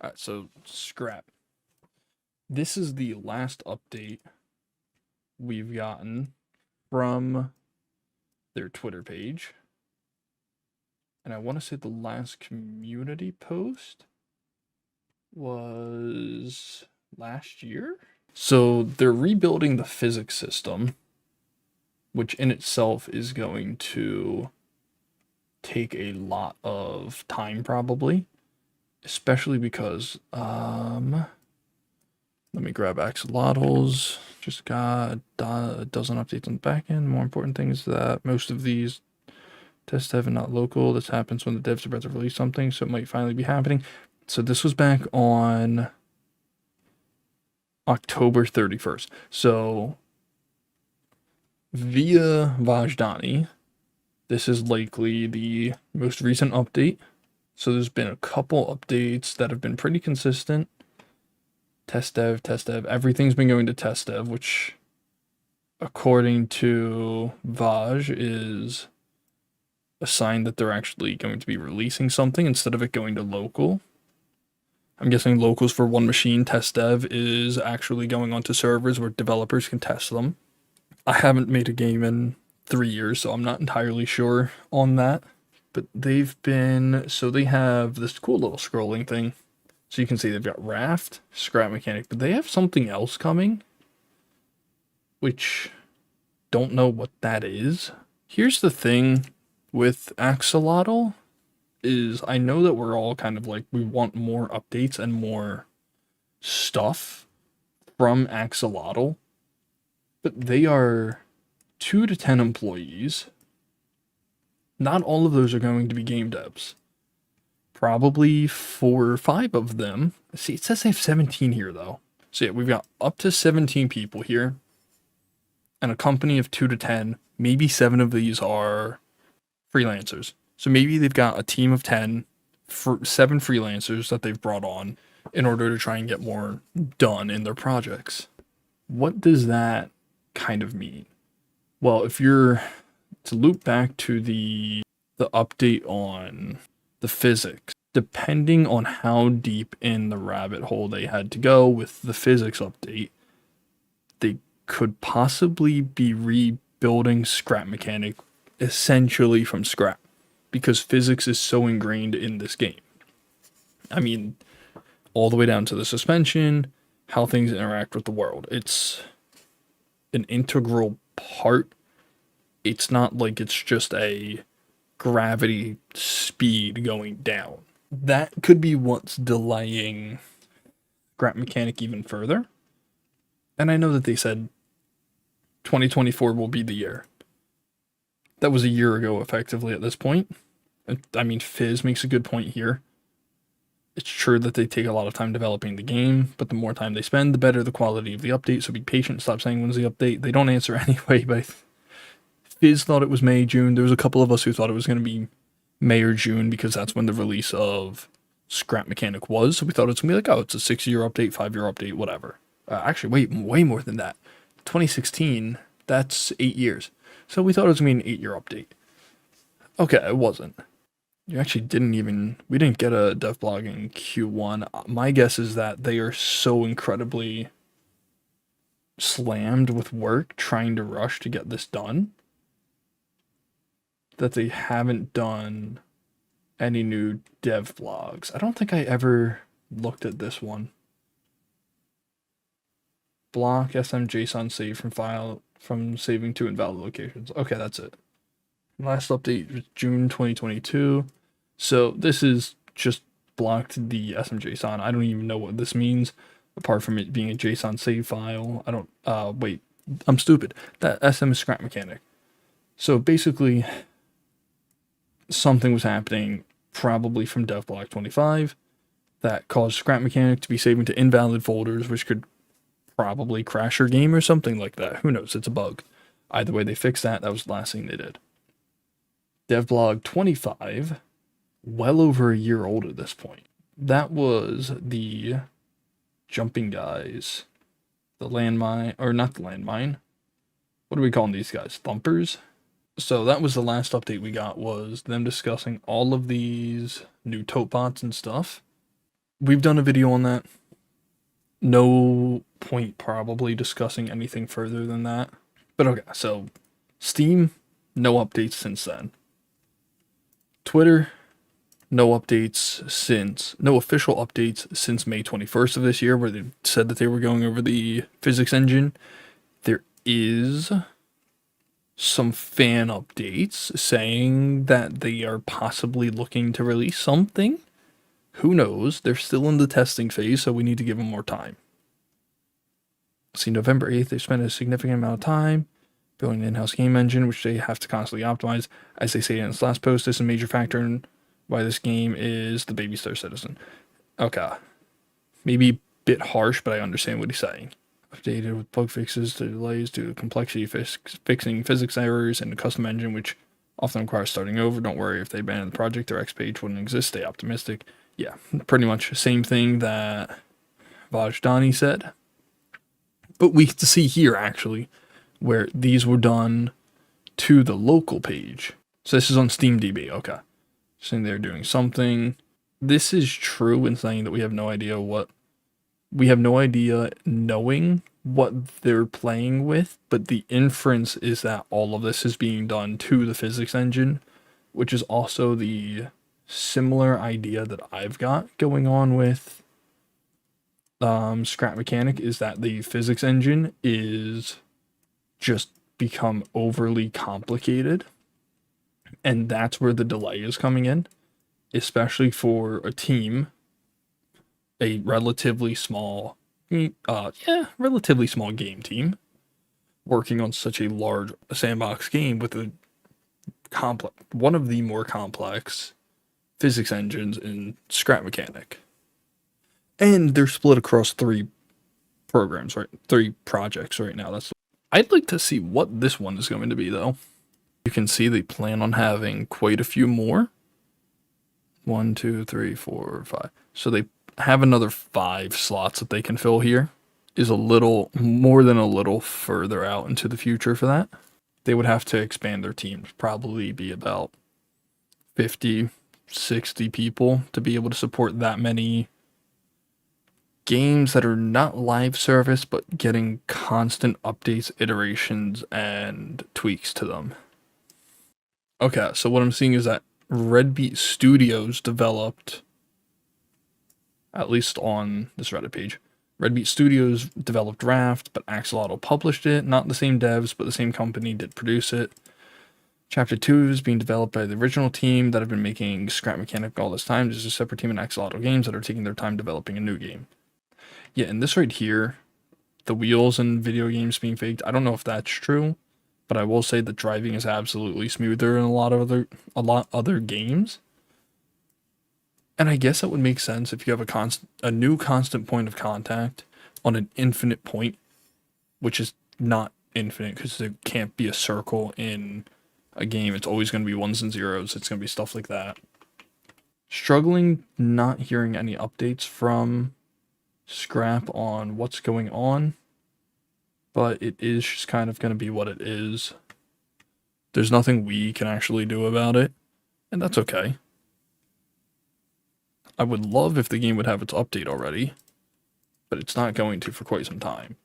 Alright, so scrap. This is the last update we've gotten from their Twitter page. And I want to say the last community post was last year? So they're rebuilding the physics system, which in itself is going to take a lot of time probably, especially because let me grab axolotls. Just got a dozen updates on the back end. More important thing is that most of these test dev and not local. This happens when the devs are about to release something, so it might finally be happening. So this was back on October 31st. So via Vajdani, this is likely the most recent update. So there's been a couple updates that have been pretty consistent. Test dev, everything's been going to test dev, which according to Vaj is a sign that they're actually going to be releasing something instead of it going to local. I'm guessing locals for one machine. Test dev is actually going onto servers where developers can test them. I haven't made a game in 3 years, so I'm not entirely sure on that. But they have this cool little scrolling thing. So you can see they've got Raft, Scrap Mechanic, but they have something else coming, which don't know what that is. Here's the thing with Axolotl is I know that we're all kind of like, we want more updates and more stuff from Axolotl, but they are 2 to 10 employees. Not all of those are going to be game devs. Probably 4 or 5 of them. See, it says they have 17 here though. So yeah, we've got up to 17 people here and a company of 2 to 10. Maybe 7 of these are freelancers. So maybe they've got a team of 10, 7 freelancers that they've brought on in order to try and get more done in their projects. What does that kind of mean? Well, if you're to loop back to the update on the physics, depending on how deep in the rabbit hole they had to go with the physics update, they could possibly be rebuilding Scrap Mechanic essentially from scrap because physics is so ingrained in this game. I mean, all the way down to the suspension, how things interact with the world. It's an integral part. It's not like it's just a gravity speed going down. That could be what's delaying Scrap Mechanic even further. And I know that they said 2024 will be the year. That was a year ago, effectively, at this point. I mean, Fizz makes a good point here. It's true that they take a lot of time developing the game, but the more time they spend, the better the quality of the update, so be patient, stop saying when's the update. They don't answer anyway, but Fizz thought it was May, June. There was a couple of us who thought it was going to be May or June because that's when the release of Scrap Mechanic was, so we thought it was going to be like, oh, it's a 6-year update, 5-year update, whatever. Actually, way more than that. 2016, that's 8 years. So we thought it was going to be an 8-year update. Okay, it wasn't. We didn't get a dev blog in Q1. My guess is that they are so incredibly slammed with work trying to rush to get this done that they haven't done any new dev blogs. I don't think I ever looked at this one. Block SM-JSON save from saving to invalid locations. Okay, that's it. Last update was June 2022. So this is just blocked the SM-JSON. I don't even know what this means, apart from it being a JSON save file. I don't, wait, I'm stupid. That SM is Scrap Mechanic. So basically, something was happening, probably from devblock 25, that caused Scrap Mechanic to be saving to invalid folders, which could probably crash your game or something like that. Who knows? It's a bug. Either way, they fixed that. That was the last thing they did. Devblog 25, well over a year old at this point. That was the jumping guys. The landmine, or not the landmine. What are we calling these guys? Thumpers? So that was the last update we got, was them discussing all of these new tote bots and stuff. we've done a video on that. No point probably discussing anything further than that. But okay, so Steam, no updates since then. Twitter, no official updates since May 21st of this year, where they said that they were going over the physics engine. There is some fan updates saying that they are possibly looking to release something. Who knows? They're still in the testing phase, so we need to give them more time. See, November 8th, they spent a significant amount of time building an in-house game engine, which they have to constantly optimize. As they say in its last post, this is a major factor in why this game is the baby Star Citizen. Okay. Maybe a bit harsh, but I understand what he's saying. Updated with bug fixes to delays due to complexity fixing physics errors in the custom engine, which often requires starting over. Don't worry if they abandon the project, their X page wouldn't exist. Stay optimistic. Yeah, pretty much the same thing that Vajdani said. But we get to see here, actually, where these were done to the local page. So this is on SteamDB, okay. Saying they're doing something. This is true in saying that we have no idea knowing what they're playing with, but the inference is that all of this is being done to the physics engine, which is also the similar idea that I've got going on with Scrap Mechanic, is that the physics engine is just become overly complicated, and that's where the delay is coming in, especially for a team, a relatively small game team working on such a large sandbox game with one of the more complex physics engines in Scrap Mechanic. And they're split across 3 programs, right? 3 projects right now. I'd like to see what this one is going to be, though. You can see they plan on having quite a few more. 1, 2, 3, 4, 5. So they have another 5 slots that they can fill here. Is a little more than a little further out into the future for that. They would have to expand their team, probably be about 50, 60 people to be able to support that many games that are not live service, but getting constant updates, iterations, and tweaks to them. Okay, so what I'm seeing is that Red Beat Studios developed, at least on this Reddit page, Red Beat Studios developed Raft, but Axolotl published it. Not the same devs, but the same company did produce it. Chapter 2 is being developed by the original team that have been making Scrap Mechanic all this time. There's a separate team in Axolotl Games that are taking their time developing a new game. Yeah, and this right here, the wheels in video games being faked, I don't know if that's true, but I will say that driving is absolutely smoother in a lot other games. And I guess that would make sense if you have a new constant point of contact on an infinite point, which is not infinite because there can't be a circle in a game. It's always going to be ones and zeros. It's going to be stuff like that. Struggling not hearing any updates from Scrap on what's going on, but it is just kind of going to be what it is. There's nothing we can actually do about it, and that's okay. I would love if the game would have its update already, but it's not going to for quite some time.